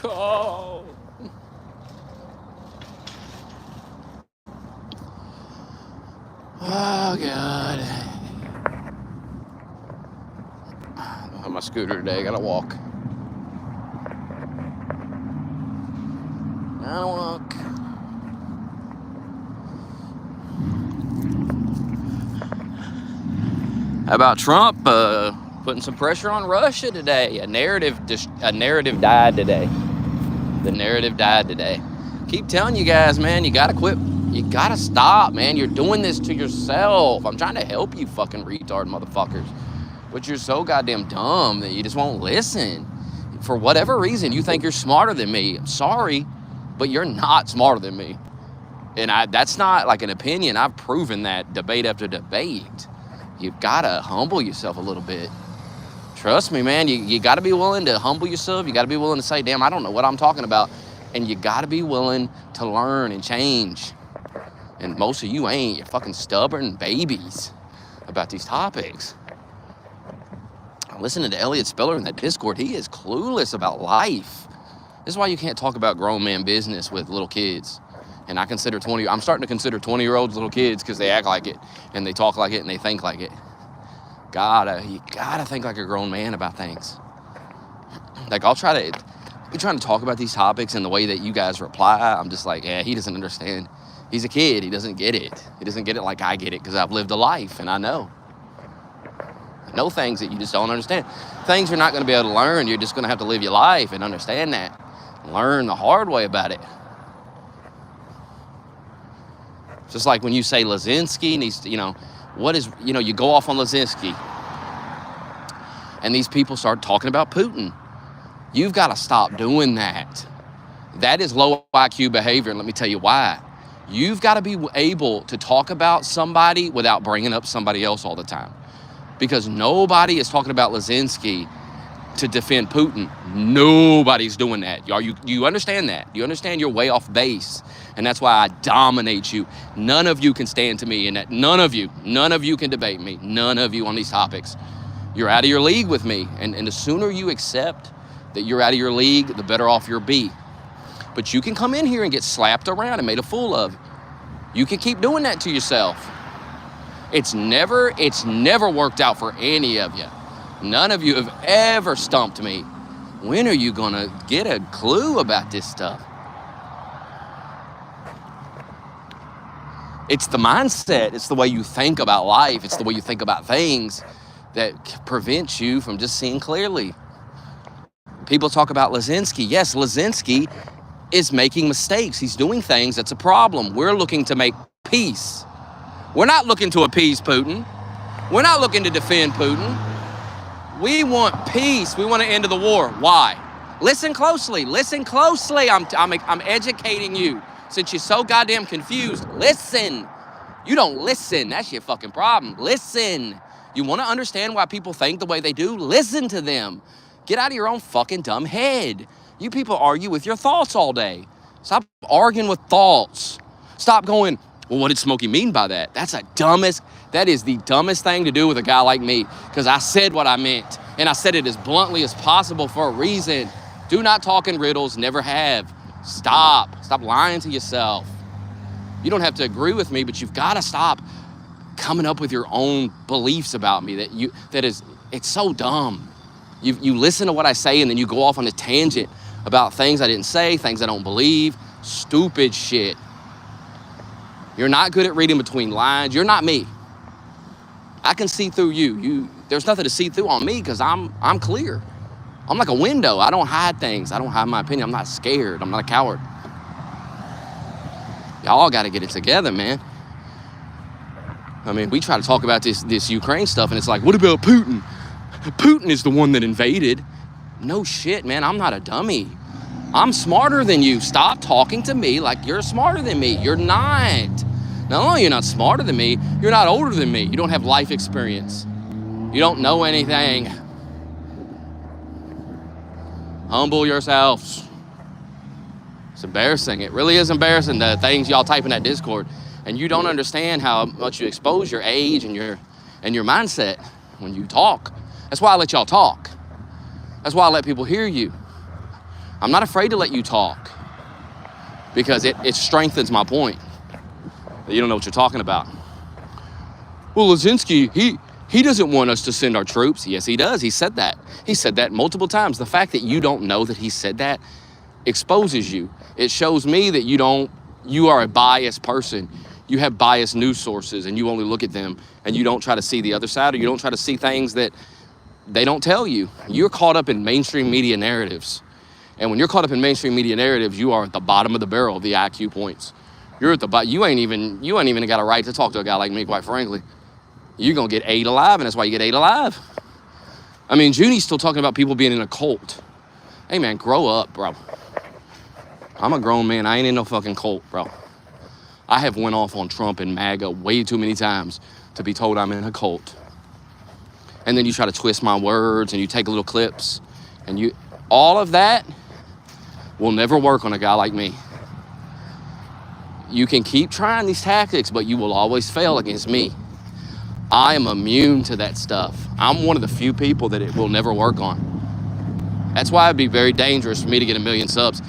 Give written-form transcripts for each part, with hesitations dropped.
Oh. Oh, God. I don't have my scooter today. I gotta walk. Gotta walk. How about Trump putting some pressure on Russia today? A narrative died today. The narrative died today. Keep telling you guys, man, you gotta quit. You gotta stop, man. You're doing this to yourself. I'm trying to help you fucking retard motherfuckers. But you're so goddamn dumb that you just won't listen. For whatever reason, you think you're smarter than me. I'm sorry, but you're not smarter than me. And that's not like an opinion. I've proven that debate after debate. You gotta humble yourself a little bit. Trust me, man, you gotta be willing to humble yourself. You gotta be willing to say, damn, I don't know what I'm talking about. And you gotta be willing to learn and change. And most of you ain't. You're fucking stubborn babies about these topics. I'm listening to Elliot Speller in that Discord. He is clueless about life. This is why you can't talk about grown man business with little kids. And I'm starting to consider 20-year-olds little kids because they act like it and they talk like it and they think like it. You gotta think like a grown man about things. Like be trying to talk about these topics in the way that you guys reply. I'm just like, yeah, he doesn't understand. He's a kid, he doesn't get it. He doesn't get it like I get it because I've lived a life and I know. I know things that you just don't understand. Things you're not gonna be able to learn, you're just gonna have to live your life and understand that. Learn the hard way about it. Just like when you say Lazinski needs to, you go off on Lazinski and these people start talking about Putin. You've got to stop doing that. That is low IQ behavior, and let me tell you why. You've got to be able to talk about somebody without bringing up somebody else all the time. Because nobody is talking about Lazinski to defend Putin. Nobody's doing that. You understand that? You understand you're way off base. And that's why I dominate you. None of you can stand to me, and none of you can debate me. None of you on these topics. You're out of your league with me. And the sooner you accept that you're out of your league, the better off you'll be. But you can come in here and get slapped around and made a fool of. You can keep doing that to yourself. It's never worked out for any of you. None of you have ever stumped me. When are you gonna get a clue about this stuff? It's the mindset. It's the way you think about life. It's the way you think about things that prevents you from just seeing clearly. People talk about Lazinski. Yes, Lazinski is making mistakes. He's doing things that's a problem. We're looking to make peace. We're not looking to appease Putin. We're not looking to defend Putin. We want peace. We want an end to the war. Why? Listen closely. Listen closely. I'm educating you. Since you're so goddamn confused, listen. You don't listen. That's your fucking problem. Listen. You want to understand why people think the way they do? Listen to them. Get out of your own fucking dumb head. You people argue with your thoughts all day. Stop arguing with thoughts. Stop going, well, what did Smokey mean by that? That is the dumbest thing to do with a guy like me, because I said what I meant, and I said it as bluntly as possible for a reason. Do not talk in riddles, never have. Stop lying to yourself. You don't have to agree with me, but you've got to stop coming up with your own beliefs about me. It's so dumb. You listen to what I say and then you go off on a tangent about things I didn't say, things I don't believe, stupid shit. You're not good at reading between lines. You're not me. I can see through you. There's nothing to see through on me because I'm clear. I'm like a window. I don't hide things. I don't hide my opinion. I'm not scared. I'm not a coward. Y'all got to get it together, man. I mean, we try to talk about this Ukraine stuff, and it's like, what about Putin? Putin is the one that invaded. No shit, man. I'm not a dummy. I'm smarter than you. Stop talking to me like you're smarter than me. You're not. Not only are you not smarter than me, you're not older than me. You don't have life experience. You don't know anything. Humble yourselves. It's embarrassing. It really is embarrassing, the things y'all type in that Discord. And you don't understand how much you expose your age and your mindset when you talk. That's why I let y'all talk. That's why I let people hear you. I'm not afraid to let you talk because it strengthens my point. You don't know what you're talking about. Well, Lazinski, he doesn't want us to send our troops. Yes, he does. He said that. He said that multiple times. The fact that you don't know that he said that exposes you. It shows me that you are a biased person. You have biased news sources and you only look at them and you don't try to see the other side, or you don't try to see things that they don't tell you. You're caught up in mainstream media narratives. And when you're caught up in mainstream media narratives, you are at the bottom of the barrel of the IQ points. You're at the bottom. You ain't even got a right to talk to a guy like me, quite frankly. You're gonna get ate alive, and that's why you get ate alive. I mean, Junie's still talking about people being in a cult. Hey man, grow up, bro. I'm a grown man. I ain't in no fucking cult, bro. I have went off on Trump and MAGA way too many times to be told I'm in a cult. And then you try to twist my words and you take little clips and all of that will never work on a guy like me. You can keep trying these tactics, but you will always fail against me. I am immune to that stuff. I'm one of the few people that it will never work on. That's why it'd be very dangerous for me to get 1 million subs.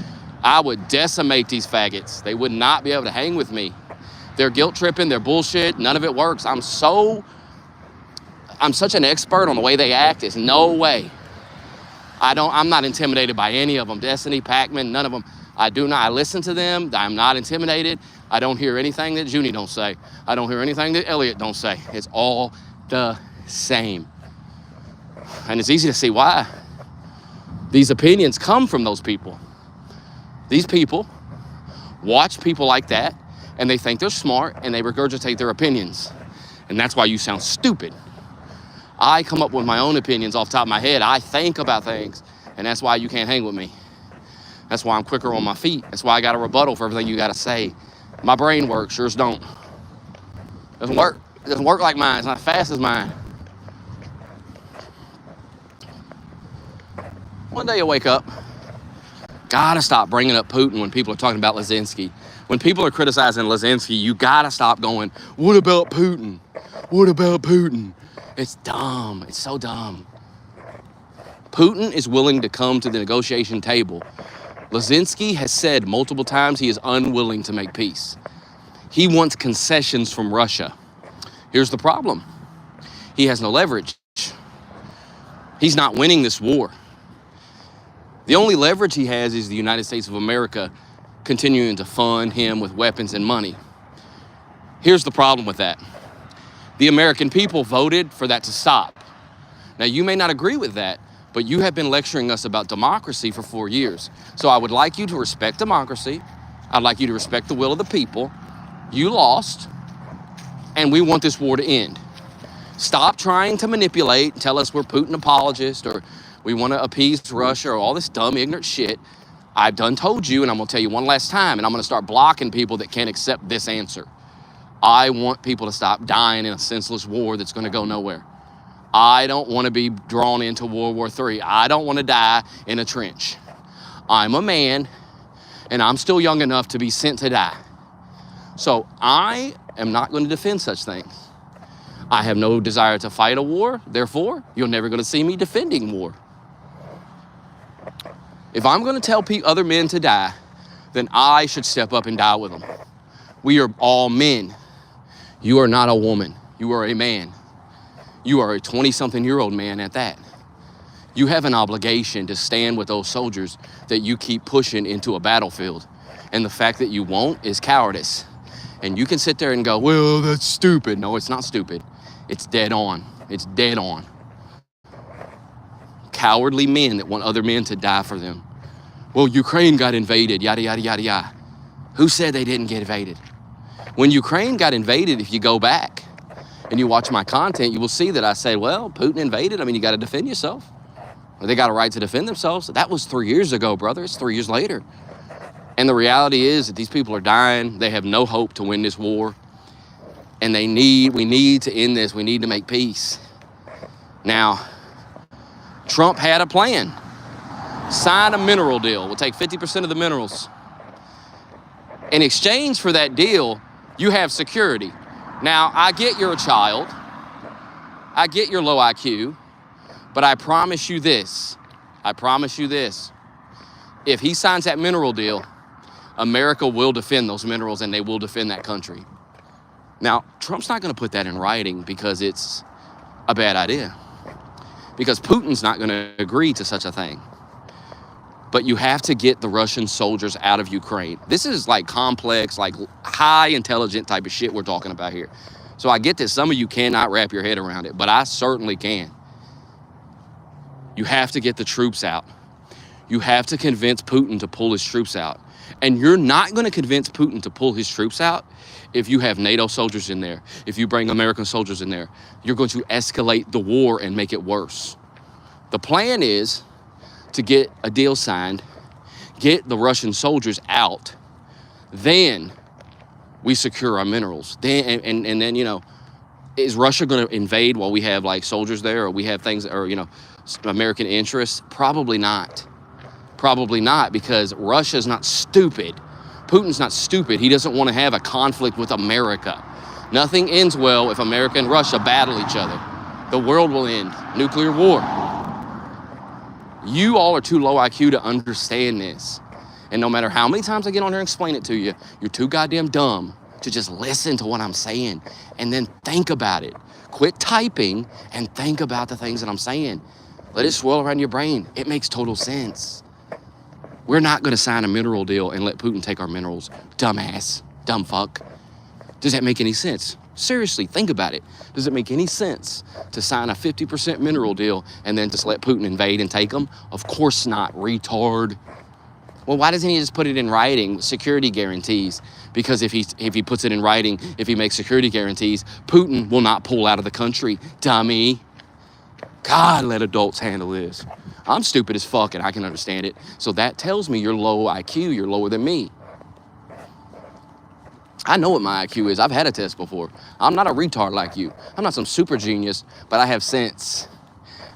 I would decimate these faggots. They would not be able to hang with me. They're guilt tripping, they're bullshit, none of it works. I'm such an expert on the way they act, there's no way. I'm not intimidated by any of them. Destiny, Pac-Man, none of them. I listen to them, I'm not intimidated. I don't hear anything that Junie don't say. I don't hear anything that Elliot don't say. It's all the same. And it's easy to see why. These opinions come from those people. These people watch people like that and they think they're smart and they regurgitate their opinions. And that's why you sound stupid. I come up with my own opinions off the top of my head. I think about things, and that's why you can't hang with me. That's why I'm quicker on my feet. That's why I got a rebuttal for everything you got to say. My brain works, yours don't. It doesn't work like mine. It's not as fast as mine. One day you'll wake up. Gotta stop bringing up Putin when people are talking about Lazinski. When people are criticizing Lazinski, you gotta stop going, what about Putin? What about Putin? It's dumb. It's so dumb. Putin is willing to come to the negotiation table. Lazinski has said multiple times he is unwilling to make peace. He wants concessions from Russia. Here's the problem. He has no leverage. He's not winning this war. The only leverage he has is the United States of America continuing to fund him with weapons and money. Here's the problem with that. The American people voted for that to stop. Now, you may not agree with that, but you have been lecturing us about democracy for 4 years. So I would like you to respect democracy. I'd like you to respect the will of the people. You lost, and we want this war to end. Stop trying to manipulate and tell us we're Putin apologists or we want to appease Russia or all this dumb, ignorant shit. I've done told you, and I'm going to tell you one last time, and I'm going to start blocking people that can't accept this answer. I want people to stop dying in a senseless war that's going to go nowhere. I don't want to be drawn into World War III. I don't want to die in a trench. I'm a man, and I'm still young enough to be sent to die. So I am not going to defend such things. I have no desire to fight a war. Therefore, you're never going to see me defending war. If I'm going to tell other men to die, then I should step up and die with them. We are all men. You are not a woman. You are a man. You are a 20-something-year-old man at that. You have an obligation to stand with those soldiers that you keep pushing into a battlefield. And the fact that you won't is cowardice. And you can sit there and go, well, that's stupid. No, it's not stupid. It's dead on. It's dead on. Cowardly men that want other men to die for them. Well, Ukraine got invaded, yada, yada, yada, yada. Who said they didn't get invaded? When Ukraine got invaded, if you go back and you watch my content, you will see that I say, well, Putin invaded. I mean, you got to defend yourself. They got a right to defend themselves. That was 3 years ago, brother. It's 3 years later. And the reality is that these people are dying. They have no hope to win this war. And we need to end this. We need to make peace. Now, Trump had a plan. Sign a mineral deal. We'll take 50% of the minerals. In exchange for that deal, you have security. Now, I get you're a child. I get your low IQ. But I promise you this. If he signs that mineral deal, America will defend those minerals and they will defend that country. Now, Trump's not going to put that in writing because it's a bad idea. Because Putin's not going to agree to such a thing. But you have to get the Russian soldiers out of Ukraine. This is like complex, like high intelligent type of shit we're talking about here. So I get that some of you cannot wrap your head around it, but I certainly can. You have to get the troops out. You have to convince Putin to pull his troops out. And you're not going to convince Putin to pull his troops out if you have NATO soldiers in there, if you bring American soldiers in there. You're going to escalate the war and make it worse. The plan is to get a deal signed, get the Russian soldiers out, then we secure our minerals. Then and then, you know, is Russia going to invade while we have like soldiers there, or we have things, or, you know, American interests? Probably not. Probably not, because Russia's not stupid. Putin's not stupid. He doesn't want to have a conflict with America. Nothing ends well if America and Russia battle each other. The world will end. Nuclear war. You all are too low IQ to understand this. And no matter how many times I get on here and explain it to you, you're too goddamn dumb to just listen to what I'm saying and then think about it. Quit typing and think about the things that I'm saying. Let it swirl around your brain. It makes total sense. We're not going to sign a mineral deal and let Putin take our minerals. Dumbass. Dumb fuck. Does that make any sense? Seriously, think about it. Does it make any sense to sign a 50% mineral deal and then just let Putin invade and take them? Of course not, retard. Well, why doesn't he just put it in writing with security guarantees? Because if he puts it in writing, if he makes security guarantees, Putin will not pull out of the country, dummy. God, let adults handle this. I'm stupid as fuck and I can understand it. So that tells me you're low IQ, you're lower than me. I know what my IQ is. I've had a test before. I'm not a retard like you. I'm not some super genius, but I have sense.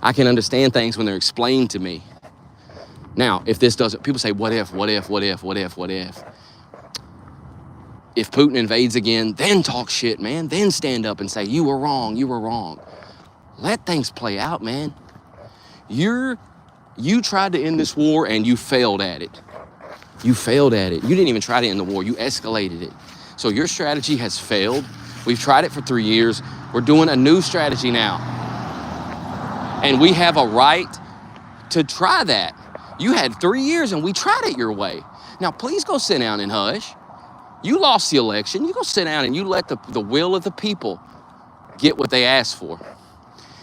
I can understand things when they're explained to me. Now, if this doesn't, people say, what if? If Putin invades again, then talk shit, man. Then stand up and say, you were wrong. Let things play out, man. You tried to end this war and you failed at it. You didn't even try to end the war. You escalated it. So your strategy has failed. We've tried it for 3 years. We're doing a new strategy now. And we have a right to try that. You had 3 years and we tried it your way. Now, please go sit down and hush. You lost the election. You go sit down and you let the will of the people get what they asked for.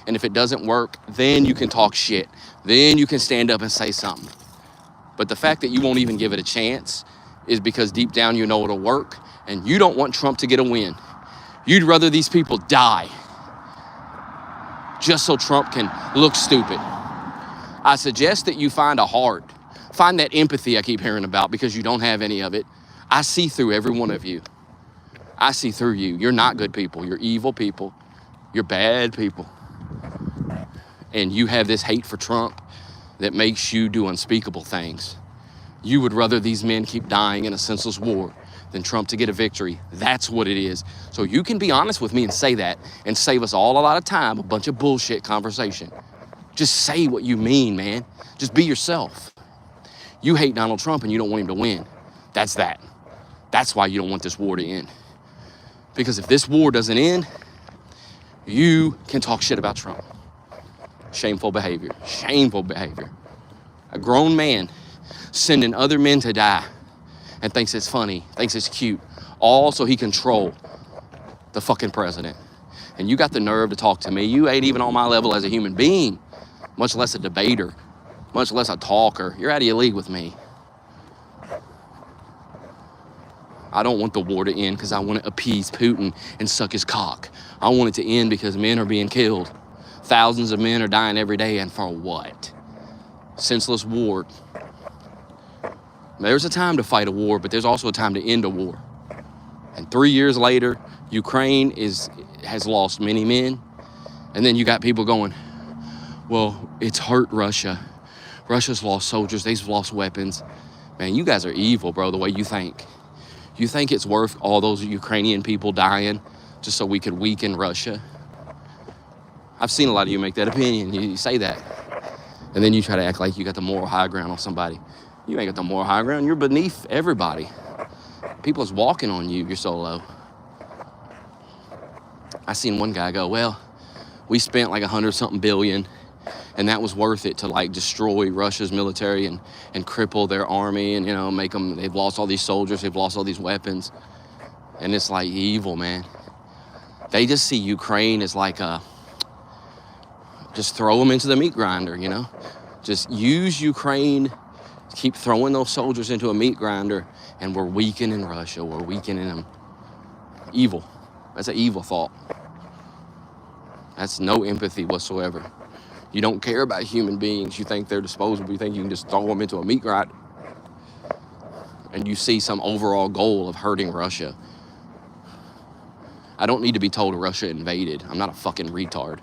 And if it doesn't work, then you can talk shit. Then you can stand up and say something. But the fact that you won't even give it a chance is because deep down you know it'll work and you don't want Trump to get a win. You'd rather these people die just so Trump can look stupid. I suggest that you find a heart. Find that empathy I keep hearing about because you don't have any of it. I see through every one of you. I see through you. You're not good people. You're evil people. You're bad people. And you have this hate for Trump that makes you do unspeakable things. You would rather these men keep dying in a senseless war than Trump to get a victory. That's what it is. So you can be honest with me and say that and save us all a lot of time, a bunch of bullshit conversation. Just say what you mean, man. Just be yourself. You hate Donald Trump and you don't want him to win. That's that. That's why you don't want this war to end. Because if this war doesn't end, you can talk shit about Trump. Shameful behavior. Shameful behavior. A grown man sending other men to die and thinks it's funny, thinks it's cute, all so he control the fucking president. And you got the nerve to talk to me. You ain't even on my level as a human being, much less a debater, much less a talker. You're out of your league with me. I don't want the war to end because I want to appease Putin and suck his cock. I want it to end because men are being killed. Thousands of men are dying every day, and for what? Senseless war. There's a time to fight a war, but there's also a time to end a war. And 3 years later, Ukraine has lost many men. And then you got people going, well, it's hurt Russia. Russia's lost soldiers. They've lost weapons. Man, you guys are evil, bro, the way you think. You think it's worth all those Ukrainian people dying just so we could weaken Russia? I've seen a lot of you make that opinion. You say that. And then you try to act like you got the moral high ground on somebody. You ain't got no more high ground. You're beneath everybody. People is walking on you. You're so low. I seen one guy go, well, we spent like 100-something billion, and that was worth it to like destroy Russia's military and cripple their army and, you know, make them, they've lost all these soldiers, they've lost all these weapons. And it's like evil, man. They just see Ukraine as like just throw them into the meat grinder, you know? Just use Ukraine, keep throwing those soldiers into a meat grinder, and we're weakening Russia, we're weakening them. Evil. That's an evil thought. That's no empathy whatsoever. You don't care about human beings. You think they're disposable. You think you can just throw them into a meat grinder. And you see some overall goal of hurting Russia. I don't need to be told Russia invaded. I'm not a fucking retard.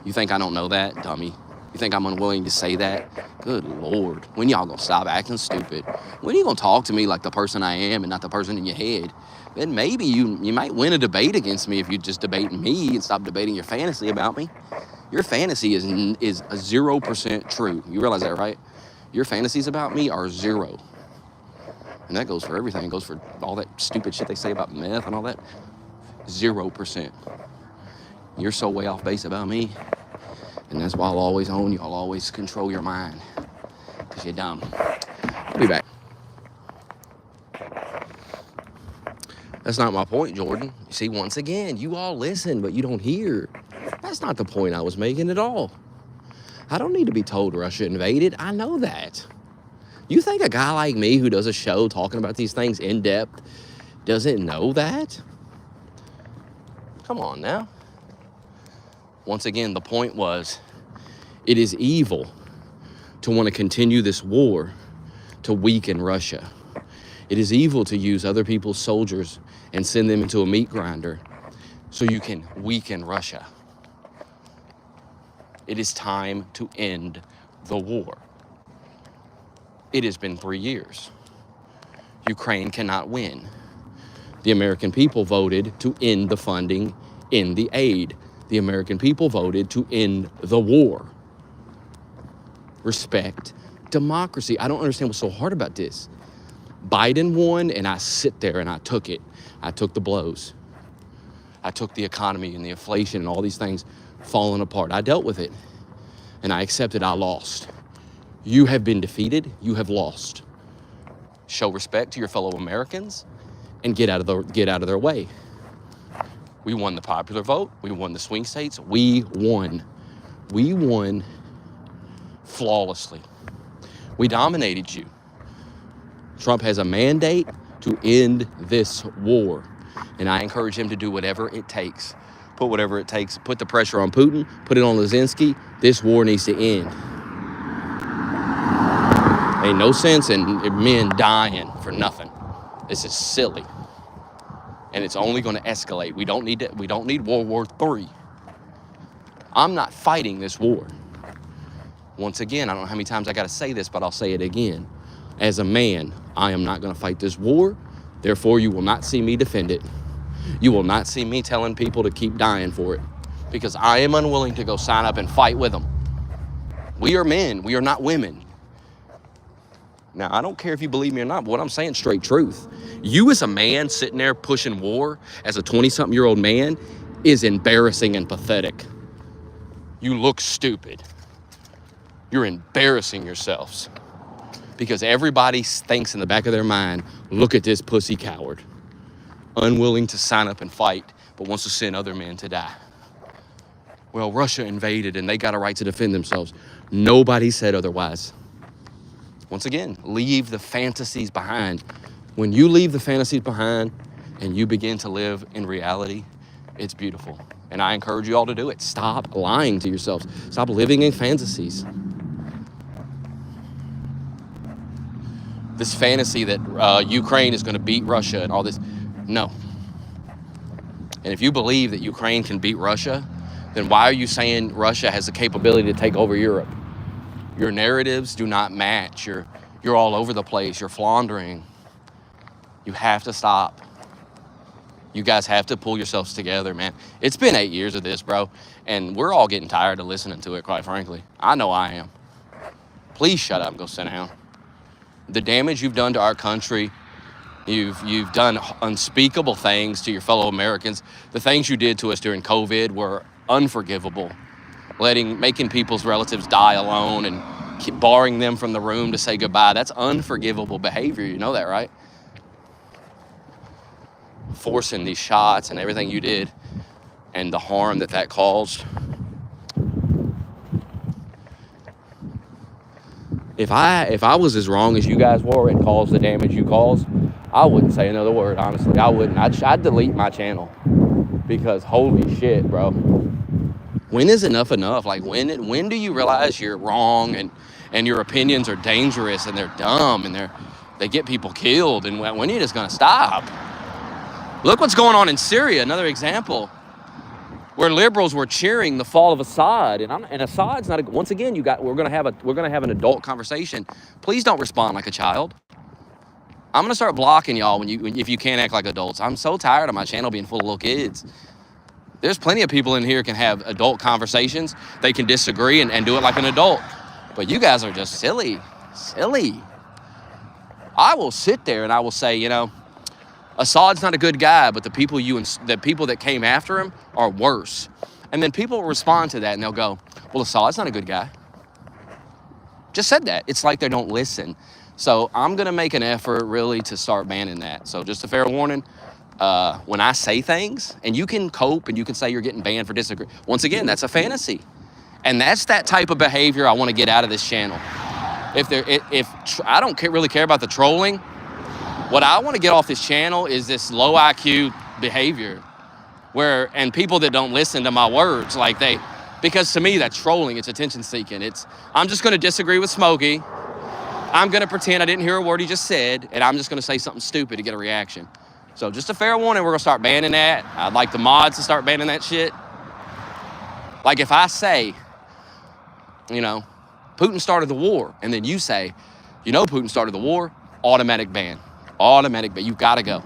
You think I don't know that, dummy? You think I'm unwilling to say that? Good Lord. When y'all gonna stop acting stupid? When are you gonna talk to me like the person I am and not the person in your head? Then maybe you might win a debate against me if you just debate me and stop debating your fantasy about me. Your fantasy is 0% true. You realize that, right? Your fantasies about me are 0. And that goes for everything. It goes for all that stupid shit they say about meth and all that. 0%. You're so way off base about me. And that's why I'll always own you. I'll always control your mind. Because you're dumb. I'll be back. That's not my point, Jordan. You see, once again, you all listen, but you don't hear. That's not the point I was making at all. I don't need to be told Russia invaded. I know that. You think a guy like me who does a show talking about these things in depth doesn't know that? Come on now. Once again, the point was, it is evil to want to continue this war to weaken Russia. It is evil to use other people's soldiers and send them into a meat grinder so you can weaken Russia. It is time to end the war. It has been 3 years. Ukraine cannot win. The American people voted to end the funding, end the aid. The American people voted to end the war. Respect democracy. I don't understand what's so hard about this. Biden won, and I sit there and I took it. I took the blows. I took the economy and the inflation and all these things falling apart. I dealt with it, and I accepted I lost. You have been defeated. You have lost. Show respect to your fellow Americans and get out of their way. We won the popular vote. We won the swing states. We won. We won flawlessly. We dominated you. Trump has a mandate to end this war, and I encourage him to do whatever it takes. Put whatever it takes. Put the pressure on Putin. Put it on Zelensky. This war needs to end. Ain't no sense in men dying for nothing. This is silly, and it's only going to escalate. We don't need World War III. I'm not fighting this war. Once again, I don't know how many times I got to say this, but I'll say it again. As a man, I am not going to fight this war. Therefore, you will not see me defend it. You will not see me telling people to keep dying for it, because I am unwilling to go sign up and fight with them. We are men. We are not women. Now, I don't care if you believe me or not, but what I'm saying is straight truth. You as a man sitting there pushing war as a 20-something-year-old man is embarrassing and pathetic. You look stupid. You're embarrassing yourselves. Because everybody thinks in the back of their mind, look at this pussy coward. Unwilling to sign up and fight, but wants to send other men to die. Well, Russia invaded and they got a right to defend themselves. Nobody said otherwise. Once again, leave the fantasies behind. When you leave the fantasies behind and you begin to live in reality, it's beautiful. And I encourage you all to do it. Stop lying to yourselves. Stop living in fantasies. This fantasy that Ukraine is going to beat Russia and all this, no. And if you believe that Ukraine can beat Russia, then why are you saying Russia has the capability to take over Europe? Your narratives do not match. You're all over the place. You're floundering. You have to stop. You guys have to pull yourselves together, man. It's been 8 years of this, bro, and we're all getting tired of listening to it, quite frankly. I know I am. Please shut up and go sit down. the damage you've done to our country. You've done unspeakable things to your fellow Americans. The things you did to us during COVID were unforgivable. Making people's relatives die alone and barring them from the room to say goodbye. That's unforgivable behavior. You know that, right? Forcing these shots and everything you did and the harm that caused. If I was as wrong as you guys were and caused the damage you caused, I wouldn't say another word, honestly. I wouldn't. I'd delete my channel because holy shit, bro. When is enough enough? Like, when do you realize you're wrong and your opinions are dangerous and they're dumb and they get people killed, and when are you just gonna stop? Look what's going on in Syria, another example, where liberals were cheering the fall of Assad, and Assad's not. Once again, we're gonna have an adult conversation. Please don't respond like a child. I'm gonna start blocking y'all if you can't act like adults. I'm so tired of my channel being full of little kids. There's plenty of people in here can have adult conversations. They can disagree and do it like an adult. But you guys are just silly. I will sit there and I will say, Assad's not a good guy, but the people that came after him are worse. And then people will respond to that and they'll go, well, Assad's not a good guy. Just said that. It's like they don't listen. So I'm going to make an effort really to start banning that. So just a fair warning. When I say things, and you can cope and you can say you're getting banned for disagreeing. Once again, that's a fantasy. And that's that type of behavior I want to get out of this channel. If I don't really care about the trolling, what I want to get off this channel is this low IQ behavior and people that don't listen to my words because to me that's trolling, it's attention seeking. I'm just going to disagree with Smokey. I'm going to pretend I didn't hear a word he just said, and I'm just going to say something stupid to get a reaction. So just a fair warning, we're going to start banning that. I'd like the mods to start banning that shit. Like if I say, Putin started the war, and then you say, Putin started the war, automatic ban. You've got to go.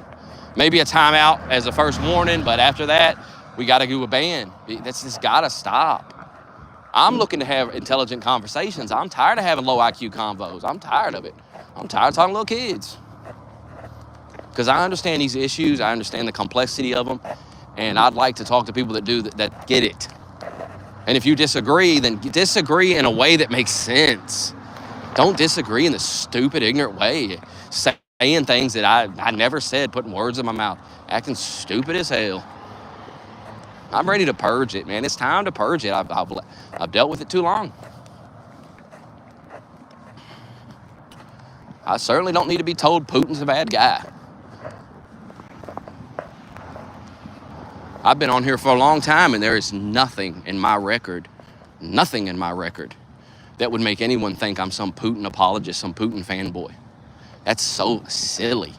Maybe a timeout as a first warning, but after that, we got to do a ban. That's just got to stop. I'm looking to have intelligent conversations. I'm tired of having low IQ convos. I'm tired of it. I'm tired of talking to little kids. Because I understand these issues, I understand the complexity of them, and I'd like to talk to people that get it. And if you disagree, then disagree in a way that makes sense. Don't disagree in this stupid, ignorant way, saying things that I never said, putting words in my mouth, acting stupid as hell. I'm ready to purge it, man. It's time to purge it. I've dealt with it too long. I certainly don't need to be told Putin's a bad guy. I've been on here for a long time, and there is nothing in my record that would make anyone think I'm some Putin apologist, some Putin fanboy. That's so silly.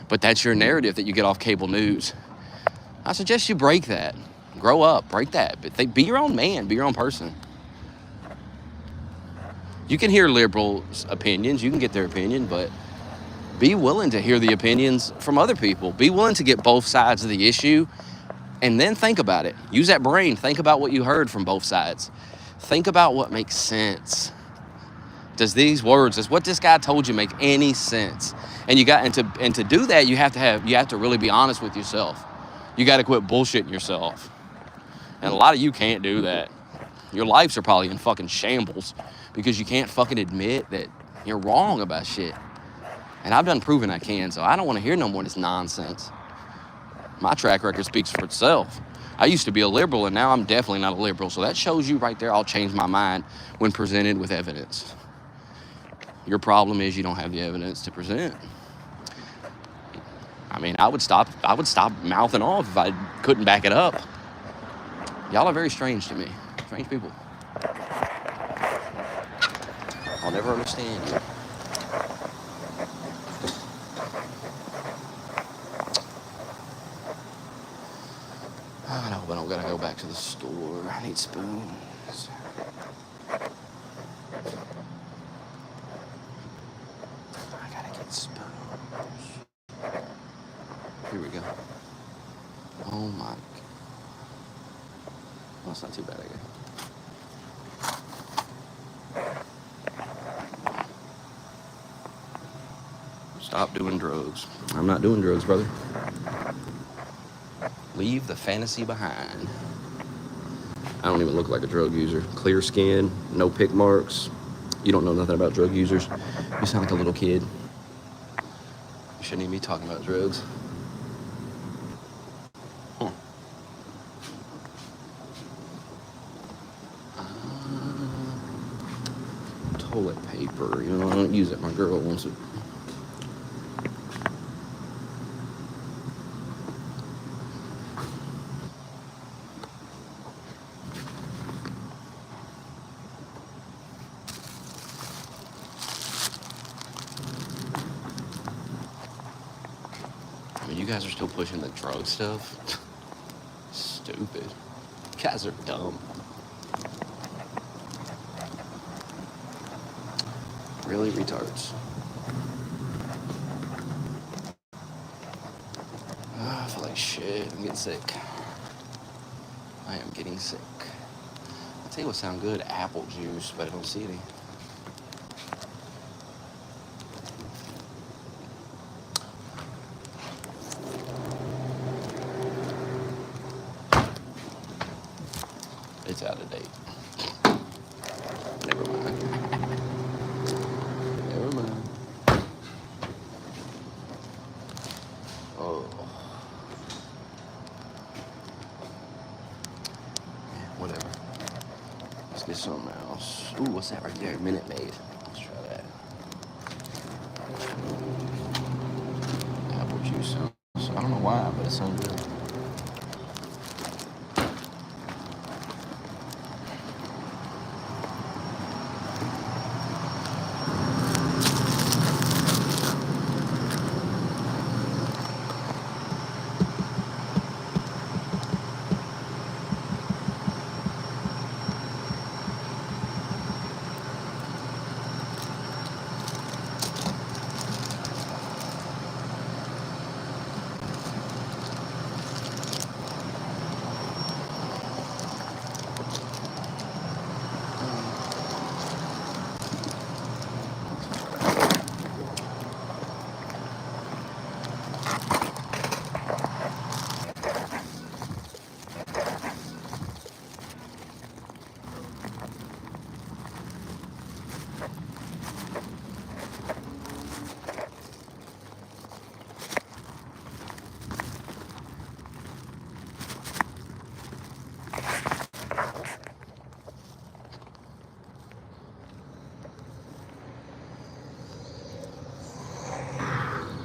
But that's your narrative that you get off cable news. I suggest you break that. Grow up, break that. But be your own man, be your own person. You can hear liberals' opinions, you can get their opinion, but be willing to hear the opinions from other people. Be willing to get both sides of the issue. And then think about it. Use that brain. Think about what you heard from both sides. Think about what makes sense. Does what this guy told you make any sense? And to do that, you have to really be honest with yourself. You got to quit bullshitting yourself. And a lot of you can't do that. Your lives are probably in fucking shambles because you can't fucking admit that you're wrong about shit. And I've done proven I can, so I don't want to hear no more of this nonsense. My track record speaks for itself. I used to be a liberal, and now I'm definitely not a liberal. So that shows you right there I'll change my mind when presented with evidence. Your problem is you don't have the evidence to present. I mean, I would stop mouthing off if I couldn't back it up. Y'all are very strange to me. Strange people. I'll never understand you. I know, but I'm gonna go back to the store. I need spoons. I gotta get spoons. Here we go. Oh my. Well, it's not too bad, I guess. Stop doing drugs. I'm not doing drugs, brother. Leave the fantasy behind. I don't even look like a drug user. Clear skin, no pick marks. You don't know nothing about drug users. You sound like a little kid. You shouldn't even be talking about drugs. Huh. Toilet paper. You know, I don't use it. My girl wants it. I mean, you guys are still pushing the drug stuff. Stupid. You guys are dumb. Really retards. I feel like shit. I'm getting sick. I am getting sick. I'll tell you what sound good, apple juice, but I don't see any. It's out of date. Never mind. Never mind. Oh. Whatever. Let's get something else. Ooh, what's that right there? Minute Maid. Let's try that. Apple juice sounds. I don't know why, but it sounds good.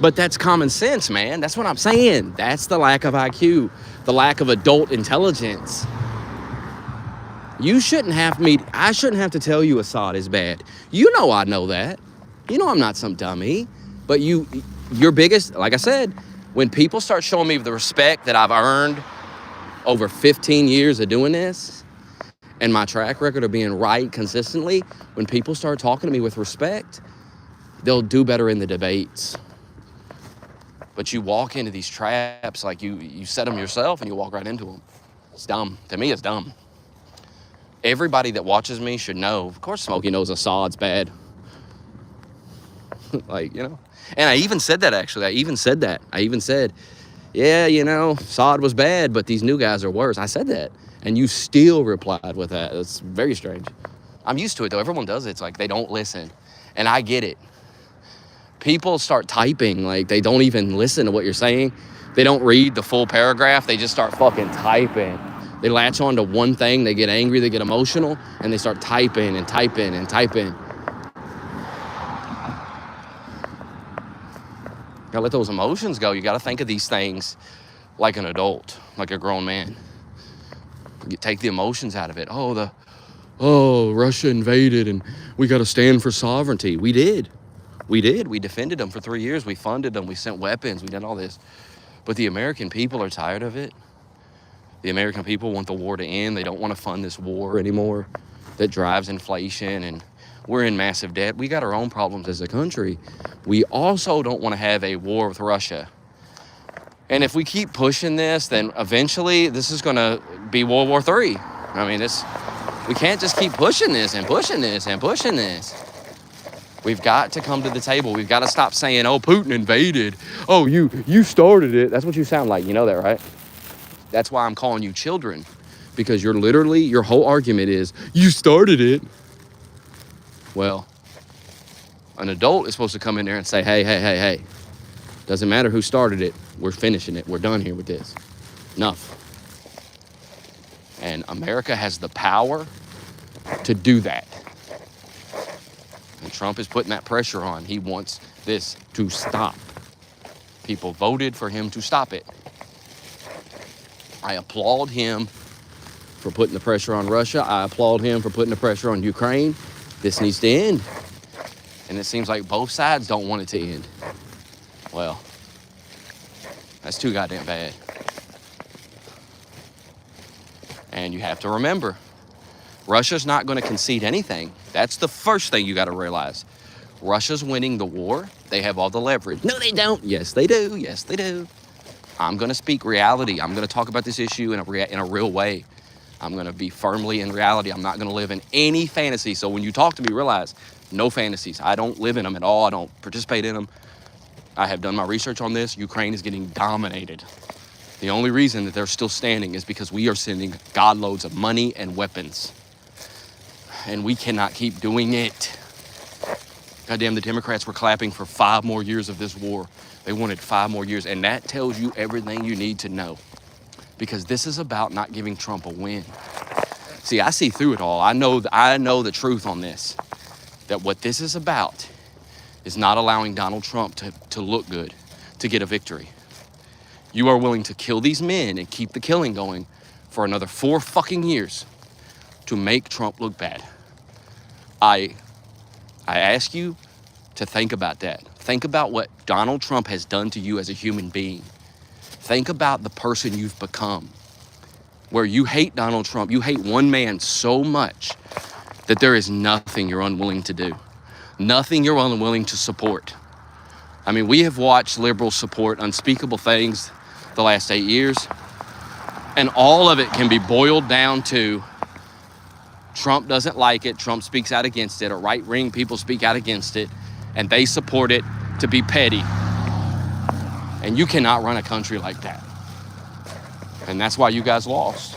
But that's common sense, man. That's what I'm saying. That's the lack of IQ, the lack of adult intelligence. You shouldn't have me. I shouldn't have to tell you Assad is bad. You know I know that. You know I'm not some dummy. But your biggest, like I said, when people start showing me the respect that I've earned over 15 years of doing this and my track record of being right consistently, when people start talking to me with respect, they'll do better in the debates. But you walk into these traps like you set them yourself and you walk right into them. It's dumb. To me, it's dumb. Everybody that watches me should know. Of course, Smokey knows Assad's bad. Like, you know. And I even said that, actually. I even said, yeah, you know, Assad was bad, but these new guys are worse. I said that. And you still replied with that. It's very strange. I'm used to it, though. Everyone does it. It's like they don't listen. And I get it. People start typing, like they don't even listen to what you're saying. They don't read the full paragraph. They just start fucking typing. They latch on to one thing. They get angry. They get emotional. And they start typing and typing and typing. Gotta let those emotions go. You gotta think of these things like an adult, like a grown man. You take the emotions out of it. Russia invaded and we gotta stand for sovereignty. We did. We defended them for 3 years. We funded them. We sent weapons. We did all this. But the American people are tired of it. The American people want the war to end. They don't want to fund this war anymore that drives inflation, and we're in massive debt. We got our own problems as a country. We also don't want to have a war with Russia. And if we keep pushing this, then eventually this is going to be World War III. I mean, we can't just keep pushing this and pushing this and pushing this. We've got to come to the table. We've got to stop saying, oh, Putin invaded. Oh, you started it. That's what you sound like. You know that, right? That's why I'm calling you children. Because you're literally, your whole argument is, you started it. Well, an adult is supposed to come in there and say, hey. Doesn't matter who started it. We're finishing it. We're done here with this. Enough. And America has the power to do that. And Trump is putting that pressure on. He wants this to stop. People voted for him to stop it. I applaud him for putting the pressure on Russia. I applaud him for putting the pressure on Ukraine. This needs to end. And it seems like both sides don't want it to end. Well, that's too goddamn bad. And you have to remember, Russia's not going to concede anything. That's the first thing you got to realize. Russia's winning the war. They have all the leverage. No, they don't. Yes, they do. Yes, they do. I'm going to speak reality. I'm going to talk about this issue in a real way. I'm going to be firmly in reality. I'm not going to live in any fantasy. So when you talk to me, realize no fantasies. I don't live in them at all. I don't participate in them. I have done my research on this. Ukraine is getting dominated. The only reason that they're still standing is because we are sending God loads of money and weapons. And we cannot keep doing it. Goddamn, the Democrats were clapping for 5 more years of this war. They wanted 5 more years. And that tells you everything you need to know. Because this is about not giving Trump a win. See, I see through it all. I know the truth on this. That what this is about is not allowing Donald Trump to look good, to get a victory. You are willing to kill these men and keep the killing going for another 4 fucking years to make Trump look bad. I ask you to think about that. Think about what Donald Trump has done to you as a human being. Think about the person you've become, where you hate Donald Trump. You hate one man so much that there is nothing you're unwilling to do, nothing you're unwilling to support. I mean, we have watched liberals support unspeakable things the last 8 years, and all of it can be boiled down to Trump doesn't like it, Trump speaks out against it, or right-wing people speak out against it, and they support it to be petty. And you cannot run a country like that. And that's why you guys lost.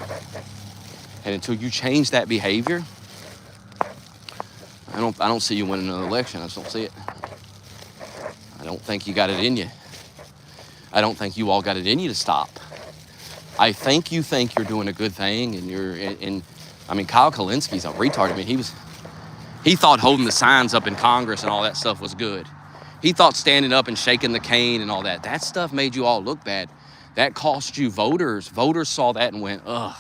And until you change that behavior, I don't see you winning another election. I just don't see it. I don't think you got it in you. I don't think you all got it in you to stop. I think you think you're doing a good thing, and I mean, Kyle Kalinski's a retard. I mean, he thought holding the signs up in Congress and all that stuff was good. He thought standing up and shaking the cane and all that. That stuff made you all look bad. That cost you voters. Voters saw that and went, ugh,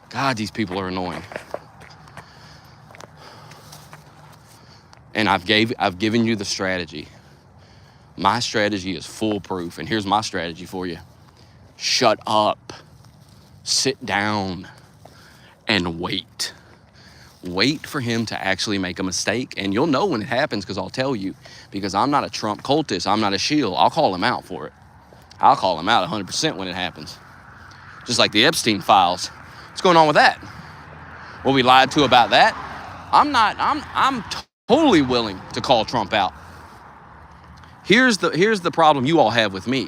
God, these people are annoying. And I've given you the strategy. My strategy is foolproof. And here's my strategy for you. Shut up. Sit down. And wait. Wait for him to actually make a mistake. And you'll know when it happens because I'll tell you. Because I'm not a Trump cultist. I'm not a shield. I'll call him out for it. I'll call him out 100% when it happens. Just like the Epstein files. What's going on with that? Were we lied to about that? I'm totally willing to call Trump out. Here's the problem you all have with me.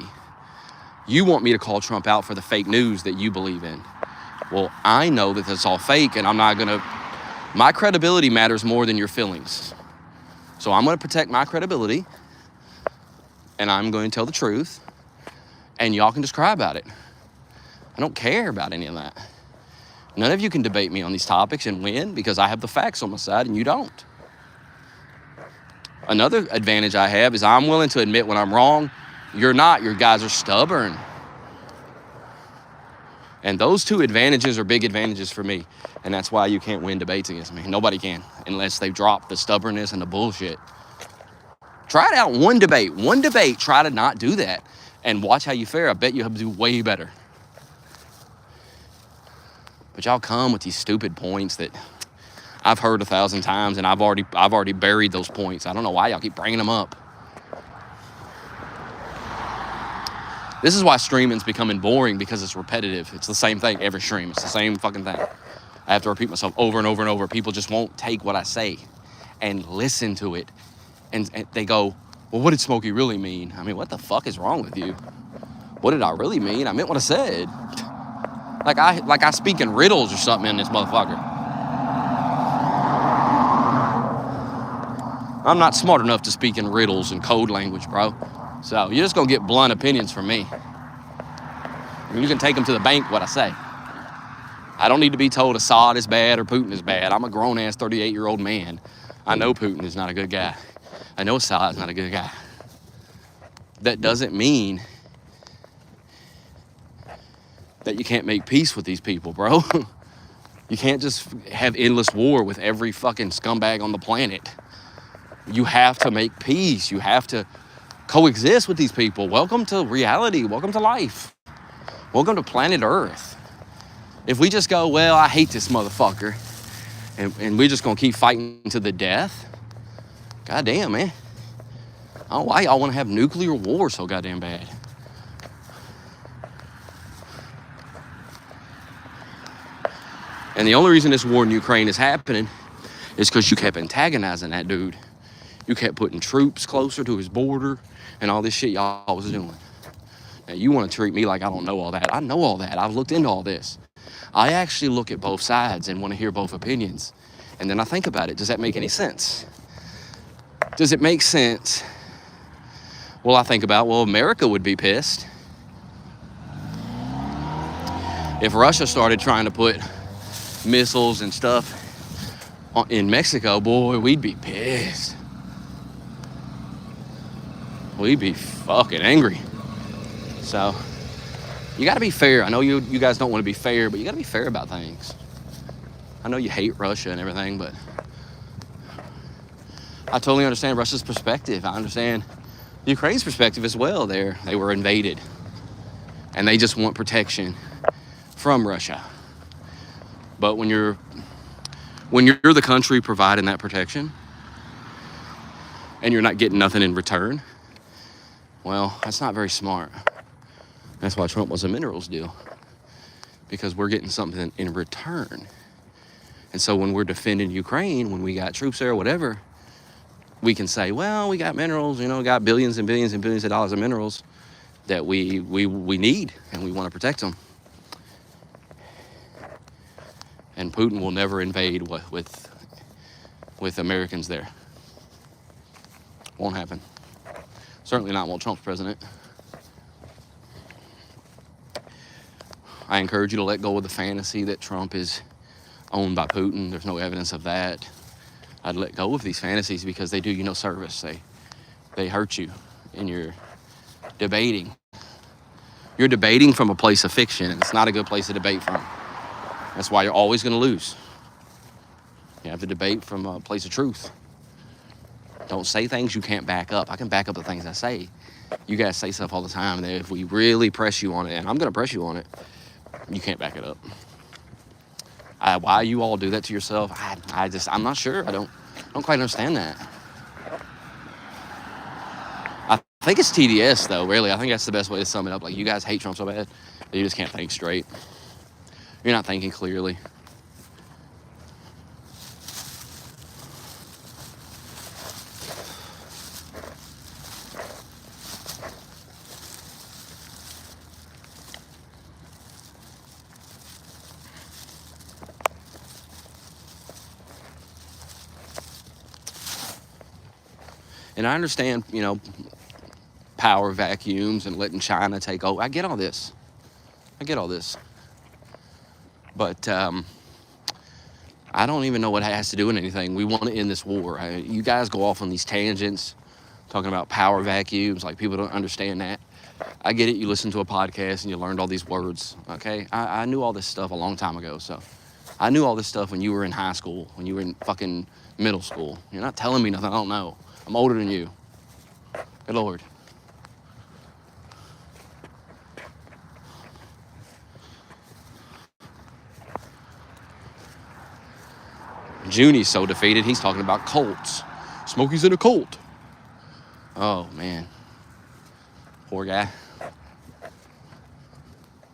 You want me to call Trump out for the fake news that you believe in. Well, I know that that's all fake, and I'm not going to... My credibility matters more than your feelings. So I'm going to protect my credibility, and I'm going to tell the truth, and y'all can just cry about it. I don't care about any of that. None of you can debate me on these topics and win because I have the facts on my side and you don't. Another advantage I have is I'm willing to admit when I'm wrong. You're not. Your guys are stubborn. And those two advantages are big advantages for me. And that's why you can't win debates against me. Nobody can, unless they drop the stubbornness and the bullshit. Try it out one debate. One debate, try to not do that. And watch how you fare. I bet you'll do way better. But y'all come with these stupid points that I've heard 1,000 times, and I've already buried those points. I don't know why y'all keep bringing them up. This is why streaming's becoming boring, because it's repetitive. It's the same thing every stream. It's the same fucking thing. I have to repeat myself over and over and over. People just won't take what I say and listen to it and they go, well, what did Smokey really mean? I mean, what the fuck is wrong with you? What did I really mean? I meant what I said. Like I speak in riddles or something in this motherfucker. I'm not smart enough to speak in riddles and code language, bro. So you're just gonna get blunt opinions from me. And you can take them to the bank, what I say. I don't need to be told Assad is bad or Putin is bad. I'm a grown-ass 38-year-old man. I know Putin is not a good guy. I know Assad is not a good guy. That doesn't mean that you can't make peace with these people, bro. You can't just have endless war with every fucking scumbag on the planet. You have to make peace. You have to coexist with these people. Welcome to reality. Welcome to life. Welcome to planet Earth. If we just go, well, I hate this motherfucker, and we're just gonna keep fighting to the death, goddamn, man. I don't know why y'all wanna have nuclear war so goddamn bad. And the only reason this war in Ukraine is happening is because you kept antagonizing that dude. You kept putting troops closer to his border and all this shit y'all was doing. Now, you want to treat me like I don't know all that. I know all that. I've looked into all this. I actually look at both sides and want to hear both opinions. And then I think about it. Does that make any sense? Does it make sense? Well, I think about, well, America would be pissed if Russia started trying to put missiles and stuff in Mexico. Boy, we'd be pissed. We'd be fucking angry. So you got to be fair. I know you guys don't want to be fair, but you got to be fair about things. I know you hate Russia and everything, but I totally understand Russia's perspective. I understand Ukraine's perspective as well. They were invaded, and they just want protection from Russia. But when you're the country providing that protection and you're not getting nothing in return, well, that's not very smart. That's why Trump was a minerals deal, because we're getting something in return. And so when we're defending Ukraine, when we got troops there or whatever, we can say, well, we got minerals, got billions and billions and billions of dollars of minerals that we need, and we want to protect them. And Putin will never invade with Americans there. Won't happen. Certainly not while Trump's president. I encourage you to let go of the fantasy that Trump is owned by Putin. There's no evidence of that. I'd let go of these fantasies because they do you no service. They hurt you in your debating. You're debating from a place of fiction, and it's not a good place to debate from. That's why you're always going to lose. You have to debate from a place of truth. Don't say things you can't back up. I can back up the things I say. You guys say stuff all the time that if we really press you on it, and I'm going to press you on it, you can't back it up. Why you all do that to yourself, I'm not sure. I don't quite understand that. I think it's TDS, though, really. I think that's the best way to sum it up. Like, you guys hate Trump so bad that you just can't think straight. You're not thinking clearly. And I understand, power vacuums and letting China take over. I get all this. But I don't even know what it has to do with anything. We want to end this war. You guys go off on these tangents talking about power vacuums, like people don't understand that. I get it. You listen to a podcast and you learned all these words, okay? I knew all this stuff a long time ago, so. I knew all this stuff when you were in high school, when you were in fucking middle school. You're not telling me nothing I don't know. I'm older than you. Good Lord. Junie's so defeated, he's talking about cults. Smokey's in a cult. Oh, man. Poor guy.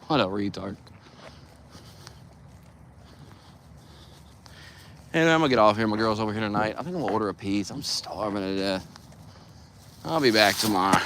What a retard. And I'm going to get off here. My girl's over here tonight. I think I'm going to order a pizza. I'm starving to death. I'll be back tomorrow.